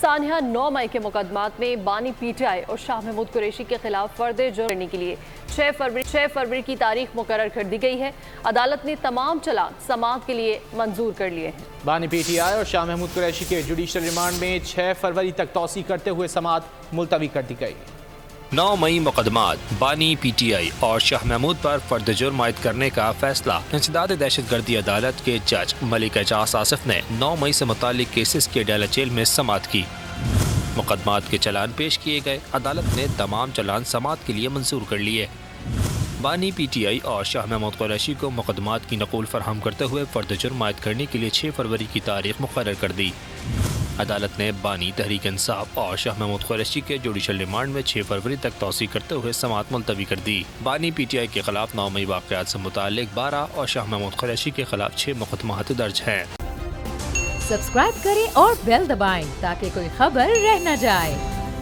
सानिया 9 मई के मुकदमात में बानी PTI और शाह महमूद कुरैशी के खिलाफ फर्द जुर्म करने के लिए 6 फरवरी की तारीख मुकर्रर कर दी गई है। अदालत ने तमाम चलान समाअत के लिए मंजूर कर लिए हैं। बानी PTI और शाह महमूद कुरैशी के जुडिशल रिमांड में 6 फरवरी तक तौसी करते हुए समाअत मुलतवी कर दी गई। 9 मई मुकदमात बानी PTI और शाह महमूद पर फर्द जुर्म आयद करने का फैसला इंसदाद दहशतगर्दी अदालत के जज मलिक एजाज आसिफ ने 9 मई से मुतालिक केसेस के अदालत जेल में समाअत की। मुकदमात के चलान पेश किए गए। अदालत ने तमाम चलान समाअत के लिए मंजूर कर लिए। बानी PTI और शाह महमूद कुरैशी को मुकदमात की नकूल फराहम करते हुए फर्द जुर्म आयद करने के लिए 6 फरवरी की तारीख मुकर्रर कर दी। अदालत ने बानी तहरीक इंसाफ और शाह महमूद कुरैशी के जुडिशल रिमांड में 6 फरवरी तक तौसी करते हुए समाअत मुलतवी कर दी। बानी PTI के खिलाफ 9 मई वाक़यात से मुताल्लिक 12 और शाह महमूद कुरैशी के खिलाफ 6 मुकदमात दर्ज हैं। सब्सक्राइब करें और बेल दबाएं ताकि कोई खबर रह न जाए।